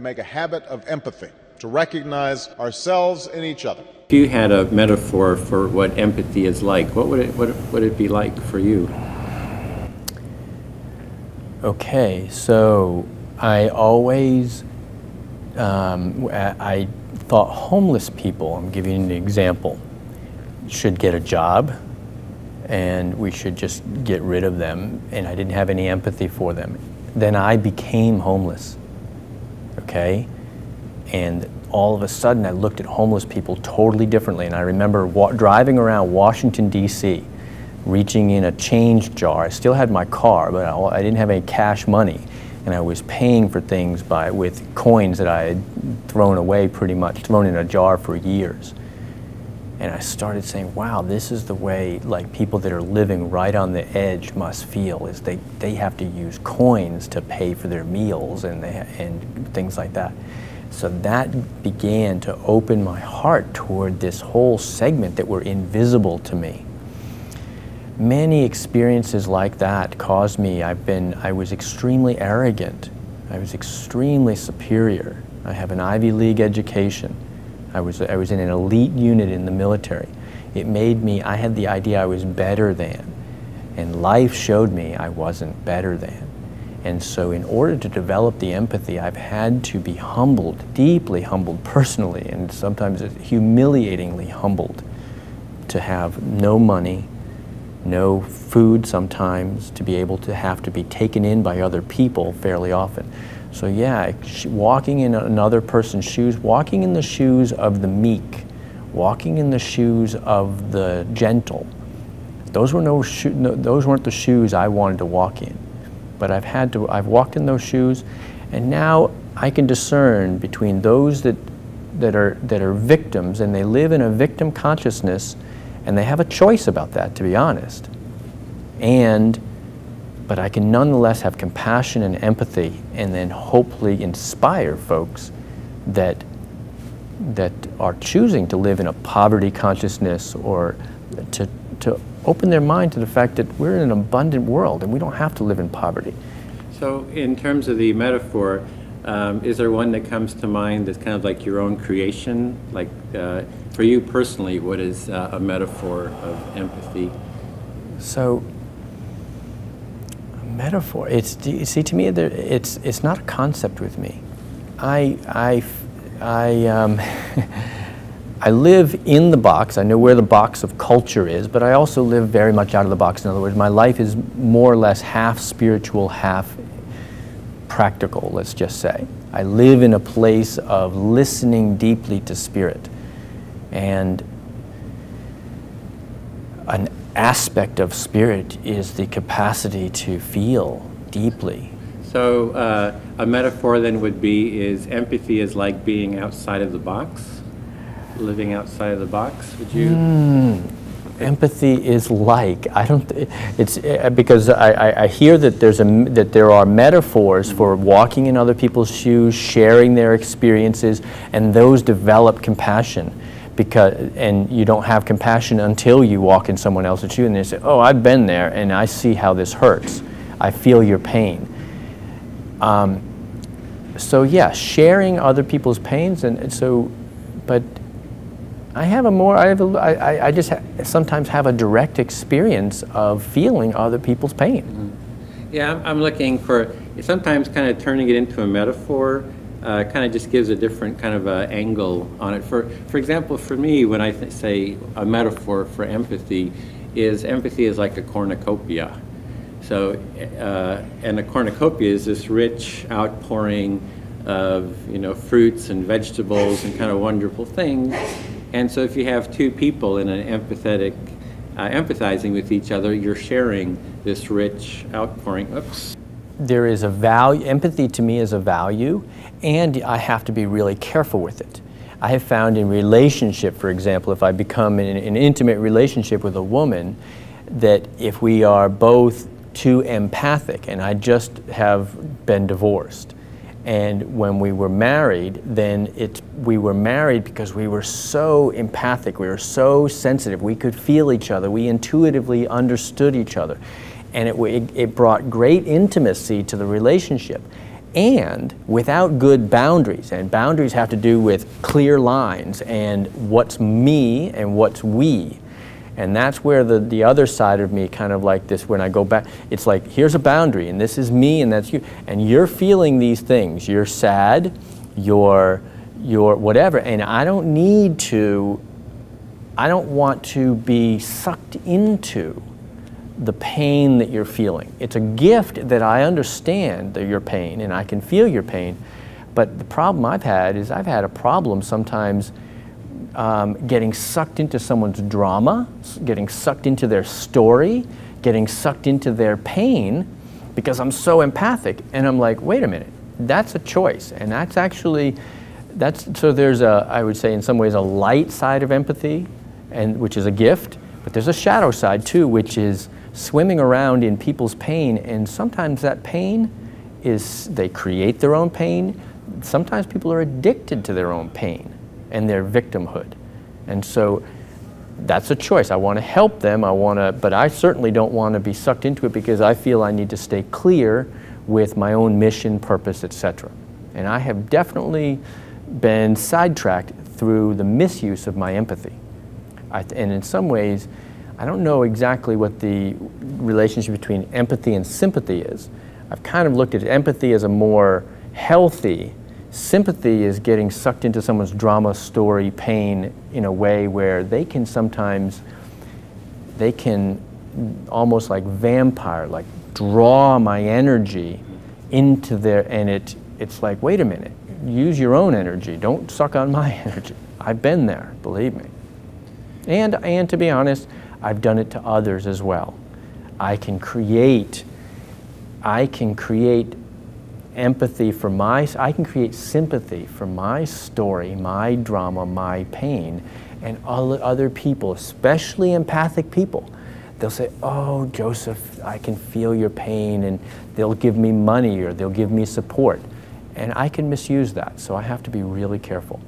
Make a habit of empathy, to recognize ourselves in each other. If you had a metaphor for what empathy is like, what would it be like for you? Okay, so I always, I thought homeless people, I'm giving you an example, should get a job and we should just get rid of them, and I didn't have any empathy for them. Then I became homeless, okay? And all of a sudden I looked at homeless people totally differently, and I remember driving around Washington, D.C., reaching in a change jar. I still had my car, but I didn't have any cash money, and I was paying for things with coins that I had thrown away, pretty much thrown in a jar for years. And I started saying, wow, this is the way like people that are living right on the edge must feel, is they have to use coins to pay for their meals and things like that. So that began to open my heart toward this whole segment that were invisible to me. Many experiences like that caused me, I was extremely arrogant. I was extremely superior. I have an Ivy League education. I was in an elite unit in the military. It made me, I had the idea I was better than, and life showed me I wasn't better than. And so in order to develop the empathy, I've had to be humbled, deeply humbled personally, and sometimes humiliatingly humbled, to have no money, no food sometimes, to be able to have to be taken in by other people fairly often. So yeah, walking in another person's shoes, walking in the shoes of the meek, walking in the shoes of the gentle, those weren't the shoes I wanted to walk in. But I've walked in those shoes, and now I can discern between those that are victims, and they live in a victim consciousness, and they have a choice about that, to be honest. But I can nonetheless have compassion and empathy, and then hopefully inspire folks that are choosing to live in a poverty consciousness, or to open their mind to the fact that we're in an abundant world and we don't have to live in poverty. So in terms of the metaphor, is there one that comes to mind that's kind of like your own creation? Like for you personally, what is a metaphor of empathy? So, a metaphor, see, to me, it's not a concept with me. I live in the box. I know where the box of culture is, but I also live very much out of the box. In other words, my life is more or less half spiritual, half practical, let's just say. I live in a place of listening deeply to spirit. And an aspect of spirit is the capacity to feel deeply. So a metaphor then would be, is empathy is like being outside of the box? Living outside of the box, would you? Empathy is like, it's because I hear that there are metaphors for walking in other people's shoes, sharing their experiences, and those develop compassion. And you don't have compassion until you walk in someone else's shoes and they say, oh, I've been there and I see how this hurts. I feel your pain. So yeah, sharing other people's pains, but I just sometimes have a direct experience of feeling other people's pain. Mm-hmm. Yeah, I'm looking for, sometimes kind of turning it into a metaphor kind of just gives a different kind of angle on it. For example, for me, when I say a metaphor for empathy is like a cornucopia. So, and a cornucopia is this rich outpouring of, fruits and vegetables and kind of wonderful things. And so if you have two people in an empathizing with each other, you're sharing this rich outpouring. Oops. There is a value, empathy to me is a value, and I have to be really careful with it. I have found in relationship, for example, if I become in an intimate relationship with a woman, that if we are both too empathic, and I just have been divorced, and when we were married, then we were married because we were so empathic, we were so sensitive, we could feel each other, we intuitively understood each other. And it brought great intimacy to the relationship. And without good boundaries, and boundaries have to do with clear lines and what's me and what's we. And that's where the other side of me, kind of like this, when I go back, it's like, here's a boundary, and this is me, and that's you. And you're feeling these things. You're sad, you're whatever, and I don't want to be sucked into the pain that you're feeling. It's a gift that I understand that your pain, and I can feel your pain. But the problem I've had is I've had a problem sometimes getting sucked into someone's drama, getting sucked into their story, getting sucked into their pain, because I'm so empathic. And I'm like, wait a minute, that's a choice. And that's actually, so there's I would say in some ways a light side of empathy, and which is a gift, but there's a shadow side too, which is swimming around in people's pain. And sometimes that pain is, they create their own pain. Sometimes people are addicted to their own pain and their victimhood. And so that's a choice. I want to help them, but I certainly don't want to be sucked into it, because I feel I need to stay clear with my own mission, purpose, etc. And I have definitely been sidetracked through the misuse of my empathy. And in some ways, I don't know exactly what the relationship between empathy and sympathy is. I've kind of looked at empathy as a more healthy. Sympathy is getting sucked into someone's drama, story, pain in a way where they can sometimes, they can almost like vampire, like draw my energy into their, and it's like, wait a minute, use your own energy, don't suck on my energy. I've been there, believe me. And to be honest, I've done it to others as well. I can create empathy for I can create sympathy for my story, my drama, my pain, and all other people, especially empathic people. They'll say, oh, Joseph, I can feel your pain, and they'll give me money or they'll give me support. And I can misuse that, so I have to be really careful.